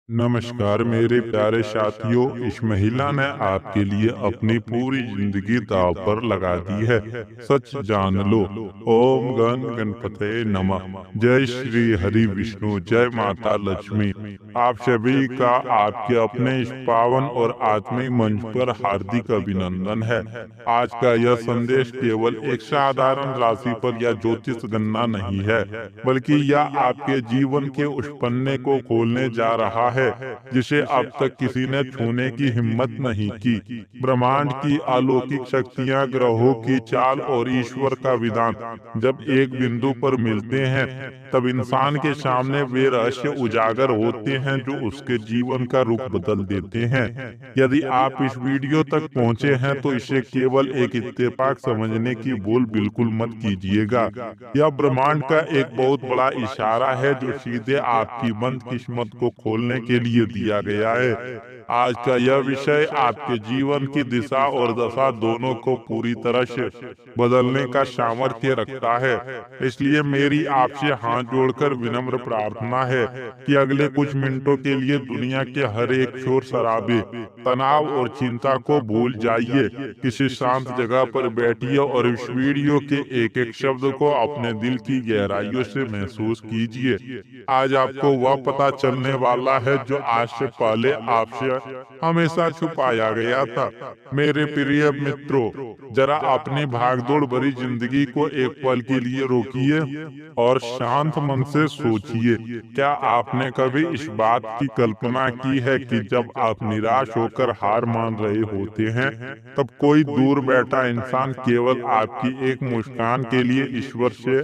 नमस्कार मेरे प्यारे साथियों। इस महिला ने आपके लिए अपनी पूरी जिंदगी दांव पर लगा दी है। सच जान लो। ओम गण गणपते नमः। जय श्री हरि विष्णु, जय माता लक्ष्मी। आप सभी का आपके अपने इस पावन और आत्मिक मंच पर हार्दिक अभिनंदन है। आज का यह संदेश केवल एक साधारण राशिफल या ज्योतिष गणना नहीं है, बल्कि यह आपके जीवन के उस पन्ने को खोलने जा रहा है जिसे अब तक किसी ने छूने की हिम्मत नहीं की। ब्रह्मांड की अलौकिक शक्तियां, ग्रहों की चाल और ईश्वर का विधान जब एक बिंदु पर मिलते हैं, तब इंसान के सामने वे रहस्य उजागर होते हैं जो उसके जीवन का रुख बदल देते हैं। यदि आप इस वीडियो तक पहुंचे हैं तो इसे केवल एक इत्तेफाक समझने की भूल बिल्कुल मत कीजिएगा। यह ब्रह्मांड का एक बहुत बड़ा इशारा है जो सीधे आपकी बंद किस्मत को खोलने के लिए दिया गया है। आज का यह विषय आपके जीवन की दिशा और दशा दोनों को पूरी तरह से बदलने का सामर्थ्य रखता है। इसलिए मेरी आपसे हाथ जोड़कर विनम्र प्रार्थना है कि अगले कुछ मिनटों के लिए दुनिया के हर एक शोर शराबे, तनाव और चिंता को भूल जाइए। किसी शांत जगह पर बैठिए और इस वीडियो के एक एक शब्द को अपने दिल की गहराइयों से महसूस कीजिए। आज आपको वह पता चलने वाला है जो आज से पहले आपसे हमेशा छुपाया गया था। मेरे प्रिय मित्रों, जरा अपनी भागदौड़ भरी जिंदगी को एक पल के लिए रोकिए और शांत मन से सोचिए। क्या आपने कभी इस बात की कल्पना की है कि जब आप निराश होकर हार मान रहे होते हैं, तब कोई दूर बैठा इंसान केवल आपकी एक मुस्कान के लिए ईश्वर से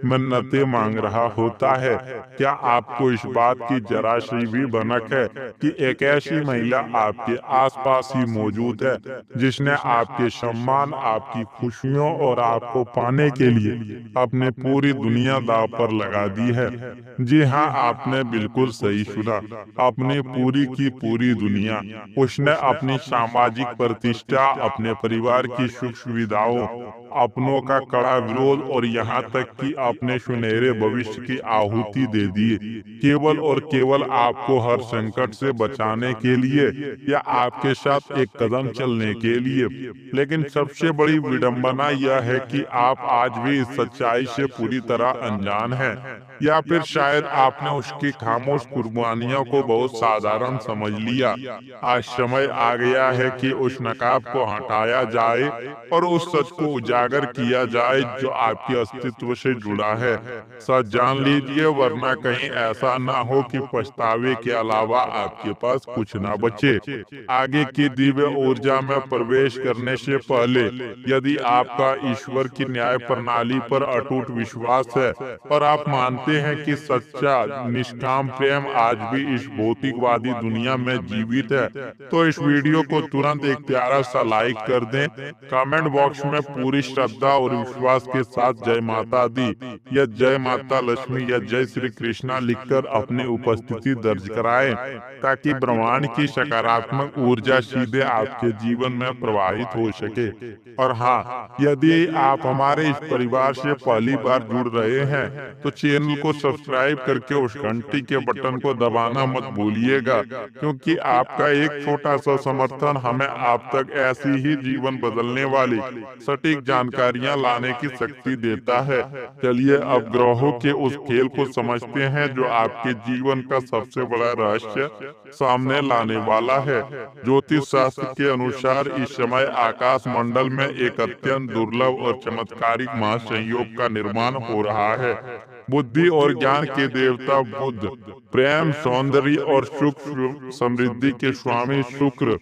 मन्नतें मांग रहा होता है? क्या आपको इस बात की जरा सी भी भनक है कि एक ऐसी महिला आपके आसपास ही मौजूद है जिसने आपके सम्मान, आपकी खुशियों और आपको पाने के लिए अपनी पूरी दुनिया दांव पर लगा दी है? जी हाँ, आपने बिल्कुल सही सुना। अपनी पूरी की पूरी दुनिया। उसने अपनी सामाजिक प्रतिष्ठा, अपने परिवार की सुख सुविधाओं, अपनों का कड़ा विरोध और यहाँ तक कि अपने सुनहरे भविष्य की आहुति दे दी, केवल और केवल आपको हर संकट से बचाने के लिए या आपके साथ एक कदम चलने के लिए। लेकिन सबसे बड़ी विडंबना यह है कि आप आज भी इस सच्चाई से पूरी तरह अनजान हैं, या फिर शायद आपने उसकी खामोश कुर्बानियों को बहुत साधारण समझ लिया। आज समय आ गया है कि उस नकाब को हटाया जाए और उस सच को उजागर किया जाए जो आपके अस्तित्व से जुड़ा है। सच जान लीजिए, वरना कहीं ऐसा ना हो कि पछतावे के अलावा आपके पास कुछ ना बचे। आगे की दिव्य ऊर्जा में प्रवेश करने से पहले, यदि आपका ईश्वर की न्याय प्रणाली पर अटूट विश्वास है और आप मानते हैं कि सच्चा निष्काम प्रेम आज भी इस भौतिकवादी दुनिया में जीवित है, तो इस वीडियो को तुरंत एक प्यारा सा लाइक कर दें। कमेंट बॉक्स में पूरी श्रद्धा और विश्वास के साथ जय माता दी या जय माता लक्ष्मी या जय श्री कृष्णा लिखकर अपनी उपस्थिति दर्ज कराएं, ताकि ब्रह्मांड की सकारात्मक ऊर्जा सीधे आपके जीवन में प्रवाहित हो सके। और हाँ, यदि आप हमारे इस परिवार से पहली बार जुड़ रहे हैं, तो चैनल को सब्सक्राइब करके उस घंटी के बटन को दबाना मत भूलिएगा, क्योंकि आपका एक छोटा सा समर्थन हमें आप तक ऐसी ही जीवन बदलने वाली सटीक जानकारियां लाने की शक्ति देता है। चलिए अब ग्रहों के उस खेल को समझते हैं जो आपके जीवन का सबसे बड़ा रहस्य सामने लाने वाला है। ज्योतिष शास्त्र के अनुसार इस समय आकाश मंडल में एक अत्यंत दुर्लभ और चमत्कारिक महासंयोग का निर्माण हो रहा है। बुद्धि और ज्ञान के देवता बुध, प्रेम, सौंदर्य और सुख समृद्धि के स्वामी शुक्र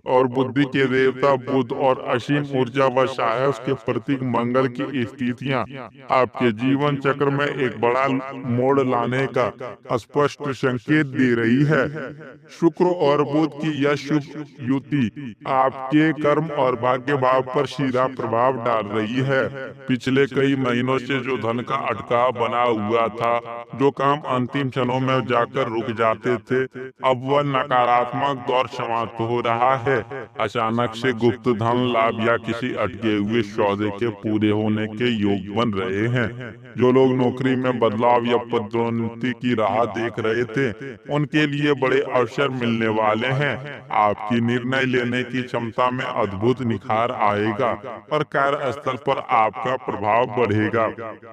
और बुद्धि के देवता बुध और असीम ऊर्जा व साहस के प्रतीक मंगल की स्थितियां आपके जीवन चक्र में एक बड़ा मोड़ लाने का स्पष्ट संकेत दे रही है। शुक्र और बुध की यह शुभ युति आपके कर्म और भाग्य भाव पर सीधा प्रभाव डाल रही है। पिछले कई महीनों से जो धन का अटकाव बना हुआ था, जो काम अंतिम क्षणों में जाकर रुक जाते थे, अब वह नकारात्मक दौर समाप्त हो रहा है। अचानक से गुप्त धन लाभ या किसी अटके हुए सौदे के पूरे होने के योग बन रहे हैं। जो लोग नौकरी में बदलाव या पदोन्नति की राह देख रहे थे, उनके लिए बड़े अवसर मिलने वाले हैं। आपकी निर्णय लेने की क्षमता में अद्भुत निखार आएगा और कार्यस्थल पर आपका प्रभाव बढ़ेगा।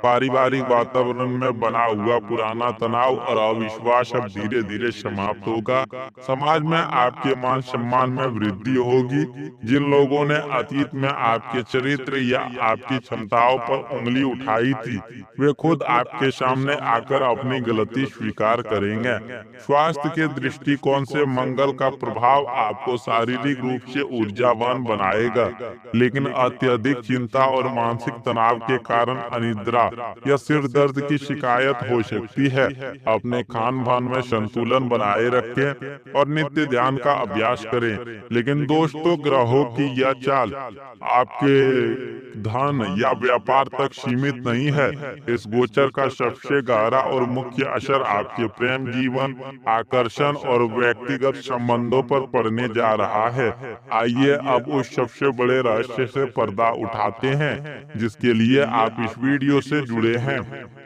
पारिवारिक वातावरण में बना हुआ पुराना तनाव और अविश्वास अब धीरे धीरे समाप्त होगा। समाज में आपके मान सम्मान में वृद्धि होगी। जिन लोगों ने अतीत में आपके चरित्र या आपकी क्षमताओं पर उंगली उठाई थी, वे खुद आपके सामने आकर अपनी गलती स्वीकार करेंगे। स्वास्थ्य के दृष्टिकोण से मंगल का प्रभाव आपको शारीरिक रूप से ऊर्जावान बनाएगा, लेकिन अत्यधिक चिंता और मानसिक तनाव के कारण अनिद्रा या सिर दर्द की शिकायत हो सकती है। अपने खान पान में संतुलन बनाए रखें और नित्य ध्यान का अभ्यास करें। लेकिन दोस्तों, ग्रहों की यह चाल आपके धन या व्यापार तक सीमित नहीं है। इस गोचर का सबसे गहरा और मुख्य असर आपके प्रेम जीवन, आकर्षण और व्यक्तिगत संबंधों पर पड़ने जा रहा है। आइए अब उस सबसे बड़े रहस्य से पर्दा उठाते हैं जिसके लिए आप इस वीडियो से जुड़े हैं।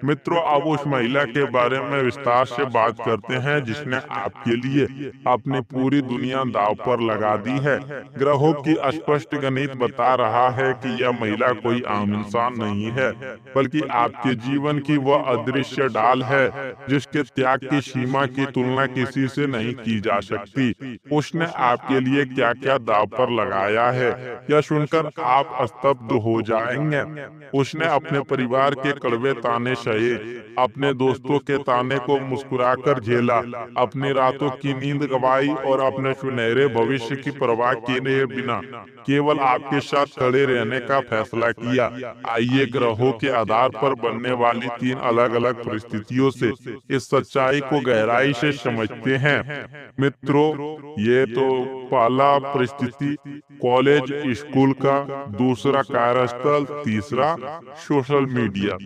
मित्रों, अब उस महिला के बारे में विस्तार से बात करते हैं जिसने आपके लिए अपनी पूरी दुनिया दांव पर लगा दी है। ग्रहों की स्पष्ट गणित बता रहा है कि यह महिला कोई आम इंसान नहीं है, बल्कि आपके जीवन की वह अदृश्य डाल है जिसके त्याग की सीमा की तुलना किसी से नहीं की जा सकती। उसने आपके लिए क्या क्या दांव पर लगाया है, यह सुनकर आप स्तब्ध हो जाएंगे। उसने अपने परिवार के कड़वे ताने सहे, अपने दोस्तों के ताने को मुस्कुराकर झेला, अपनी रातों की नींद गंवाई और अपने सुनहरे भविष्य की परवाह किए बिना केवल आपके साथ खड़े रहने का फैसला किया। आइए ग्रहों के आधार पर बनने वाली 3 अलग अलग परिस्थितियों से इस सच्चाई को गहराई से समझते हैं। मित्रों, ये तो पहला परिस्थिति कॉलेज स्कूल का, दूसरा कार्यस्थल, तीसरा सोशल मीडिया।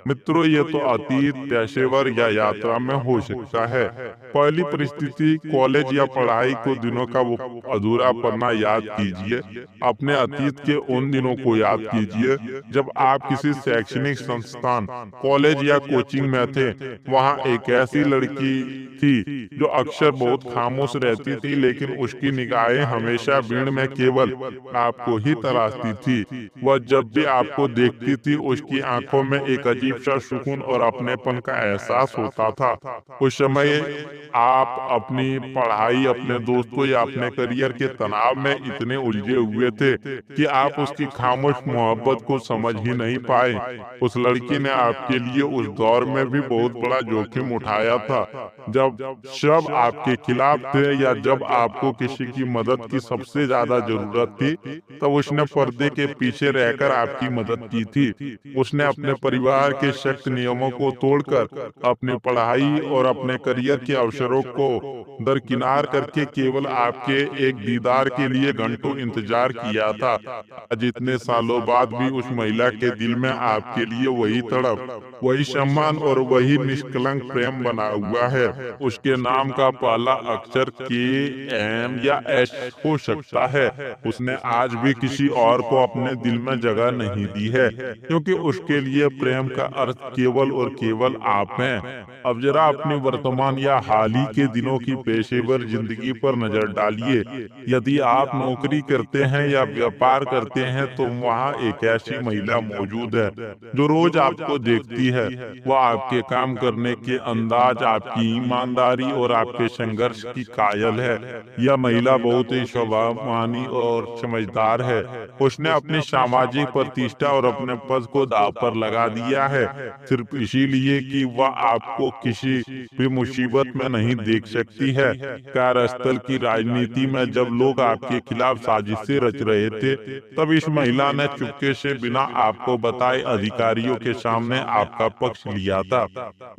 मित्रों, ये तो अतीत, पेशेवर या यात्रा में हो सकता है। पहली परिस्थिति कॉलेज या पढ़ाई को दिनों का वो अधूरा पन्ना याद कीजिए। अपने अतीत के उन दिनों को याद कीजिए जब आप किसी शैक्षणिक संस्थान, कॉलेज या कोचिंग में थे। वहाँ एक ऐसी लड़की थी जो अक्सर बहुत खामोश रहती थी, लेकिन उसकी निगाहें हमेशा भीड़ में केवल आपको ही तलाशती थी। वह जब भी आपको देखती थी, उसकी आंखों में एक अजीब सा सुकून और अपनेपन का एहसास होता था। उस समय आप अपनी पढ़ाई, अपने दोस्तों या अपने करियर के तनाव में इतने उलझे हुए थे कि आप उसकी खामोश मोहब्बत को समझ ही नहीं पाए। उस लड़की ने आपके लिए उस दौर में भी बहुत बड़ा जोखिम उठाया था, जब सब आपके खिलाफ थे या जब आपको किसी की मदद की सबसे ज्यादा जरूरत थी, तब उसने पर्दे के पीछे रहकर आपकी मदद की थी। उसने अपने परिवार के सख्त नियमों को तोड़कर अपनी पढ़ाई और अपने करियर के अवसरों को दरकिनार करके केवल आपके एक दीदार के लिए घंटों इंतजार किया था। आज इतने सालों बाद भी उस महिला के दिल में आपके लिए वही तड़प, वही सम्मान और वही निष्कलंक प्रेम बना हुआ है। उसके नाम का पहला अक्षर KM या S हो सकता है। उसने आज भी किसी और को अपने दिल में जगह नहीं दी है, क्योंकि उसके लिए प्रेम का अर्थ केवल और केवल आप हैं। अब जरा अपनी वर्तमान या हाल ही के दिनों की पेशेवर जिंदगी पर नजर डालिए। यदि आप नौकरी करते हैं या व्यापार करते हैं, तो वहाँ एक ऐसी महिला मौजूद है जो रोज आपको देखती है। वह आपके काम करने के अंदाज, आपकी ईमानदारी और आपके संघर्ष की कायल है। यह महिला बहुत ही स्वाभिमानी और समझदार है। उसने अपनी सामाजिक प्रतिष्ठा और अपने पद को दांव पर लगा दिया है, सिर्फ इसीलिए कि वह आपको किसी भी मुसीबत में नहीं देख सकती है। कार्यस्थल की राजनीति में जब लोग आपके खिलाफ साजिशें रच रहे थे, तब इस महिला ने चुपके से बिना आपको बताए अधिकारियों के सामने आपका पक्ष लिया था।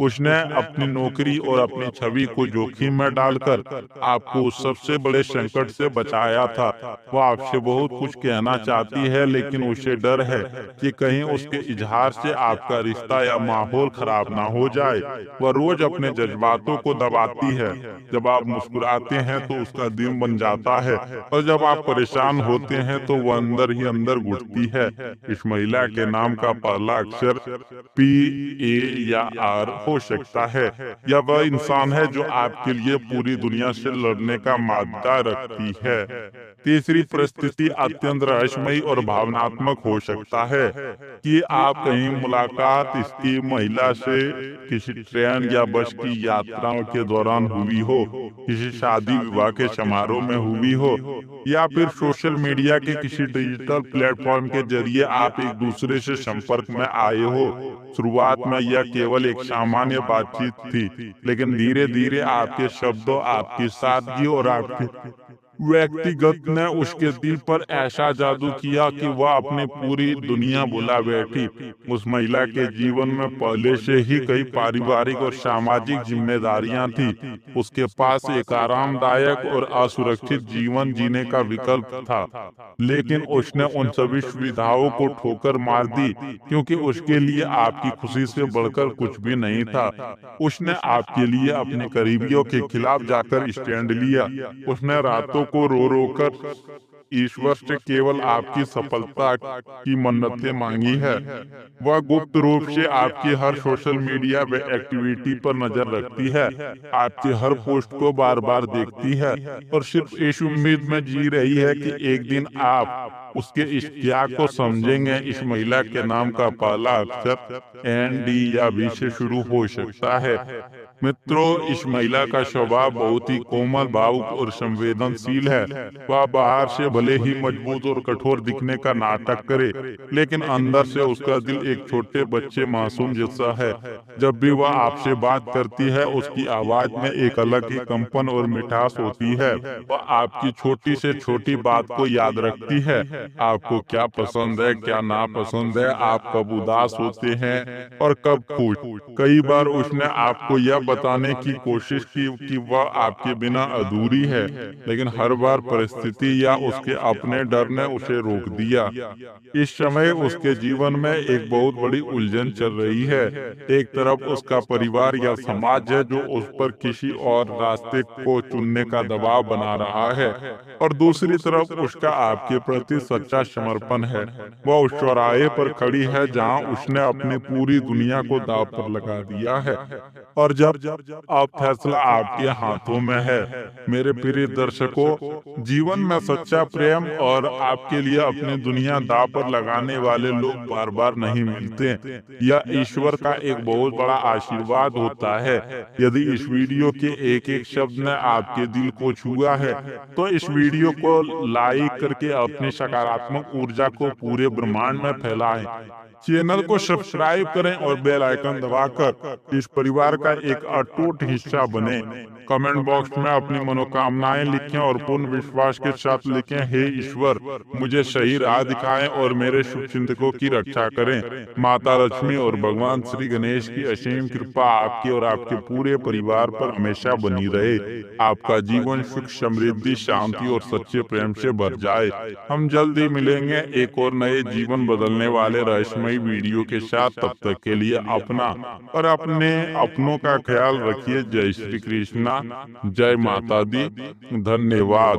उसने अपनी नौकरी और अपनी छवि को जोखिम में डालकर आपको उस सबसे बड़े संकट से बचाया था। वह आपसे बहुत कुछ कहना चाहती है, लेकिन उसे डर है कि कहीं उसके इजहार से आपका रिश्ता या माहौल खराब ना हो जाए। वह रोज अपने जज्बातों को दबाती है। जब आप मुस्कुराते हैं तो उसका दिन बन जाता है, और जब आप परेशान होते हैं तो वह अंदर ही अंदर घुटती है। इस महिला के नाम का पहला अक्षर PAR हो सकता है, या वह इंसान है जो आपके लिए पूरी दुनिया से लड़ने का मादा रखती है। तीसरी परिस्थिति अत्यंत रहस्यमयी और भावनात्मक हो सकता है कि आप कहीं मुलाकात इसकी महिला से किसी ट्रेन या बस की यात्राओं के दौरान हुई हो, किसी शादी विवाह के समारोह में हुई हो, या फिर सोशल मीडिया के किसी डिजिटल प्लेटफॉर्म के जरिए आप एक दूसरे से संपर्क में आए हो। शुरुआत में यह केवल एक सामान्य बातचीत थी, लेकिन धीरे धीरे आपके शब्दों, आपकी सादगी और आपकी व्यक्तिगत ने उसके दिल पर ऐसा जादू किया कि वह अपनी पूरी दुनिया भुला बैठी। उस महिला के जीवन में पहले से ही कई पारिवारिक और सामाजिक जिम्मेदारियां थी। उसके पास एक आरामदायक और असुरक्षित जीवन जीने का विकल्प था, लेकिन उसने उन सभी सुविधाओं को ठोकर मार दी, क्योंकि उसके लिए आपकी खुशी से बढ़कर कुछ भी नहीं था। उसने आपके लिए अपने करीबियों के खिलाफ जाकर स्टैंड लिया। उसने रातों को रो रो कर ईश्वर से केवल आपकी सफलता की मन्नतें मांगी है। वह गुप्त रूप से आपकी हर सोशल मीडिया व एक्टिविटी पर नजर रखती है, आपके हर पोस्ट को बार बार देखती है, और सिर्फ इस उम्मीद में जी रही है कि एक दिन आप उसके इस त्याग को समझेंगे। इस महिला के नाम का पहला अक्षर ND या V से शुरू हो सकता है। मित्रों, इस महिला का स्वभाव बहुत ही कोमल, भावुक और संवेदनशील है। वह बाहर से भले ही मजबूत और कठोर दिखने का नाटक करे, लेकिन अंदर से उसका दिल एक छोटे बच्चे मासूम जैसा है। जब भी वह आपसे बात करती है, उसकी आवाज में एक अलग ही कंपन और मिठास होती है। वह आपकी छोटी से छोटी बात को याद रखती है। आपको क्या पसंद है, क्या नापसंद है, आप कब उदास होते हैं और कब खुश। कई बार उसने आपको यह बताने की कोशिश की कि वह आपके बिना अधूरी है, लेकिन हर बार परिस्थिति या उसके अपने डर ने उसे रोक दिया। इस समय उसके जीवन में एक बहुत बड़ी उलझन चल रही है। एक तरफ उसका परिवार या समाज है जो उस पर किसी और रास्ते को चुनने का दबाव बना रहा है, और दूसरी तरफ उसका आपके प्रति सच्चा समर्पण है। वह उस चौराहे पर खड़ी है जहां उसने अपनी पूरी दुनिया को दांव पर लगा दिया है, और जब अब फैसला आपके हाथों में है। मेरे प्रिय दर्शकों, जीवन में सच्चा प्रेम और आपके लिए अपनी दुनिया दांव पर लगाने वाले लोग बार बार नहीं मिलते। यह ईश्वर का एक बहुत बड़ा आशीर्वाद होता है। यदि इस वीडियो के एक एक शब्द ने आपके दिल को छुआ है, तो इस वीडियो को लाइक करके अपनी सकारात्मक ऊर्जा को पूरे ब्रह्मांड में फैलाएं। चैनल को सब्सक्राइब करें और बेल आइकन दबाकर इस परिवार का एक अटूट हिस्सा बने। कमेंट बॉक्स में अपनी मनोकामनाएं लिखें और पूर्ण विश्वास के साथ लिखें, हे ईश्वर, मुझे सही राह दिखाएं और मेरे शुभचिंतकों की रक्षा करें। माता लक्ष्मी और भगवान श्री गणेश की असीम कृपा आपकी और आपके पूरे परिवार पर हमेशा बनी रहे। आपका जीवन सुख, समृद्धि, शांति और सच्चे प्रेम से भर जाए। हम जल्दी मिलेंगे एक और नए जीवन बदलने वाले रहस्यमयी वीडियो के साथ। तब तक के लिए अपना और अपने अपनों का ख्याल रखिए। जय श्री कृष्णा, जय माता दी, धन्यवाद।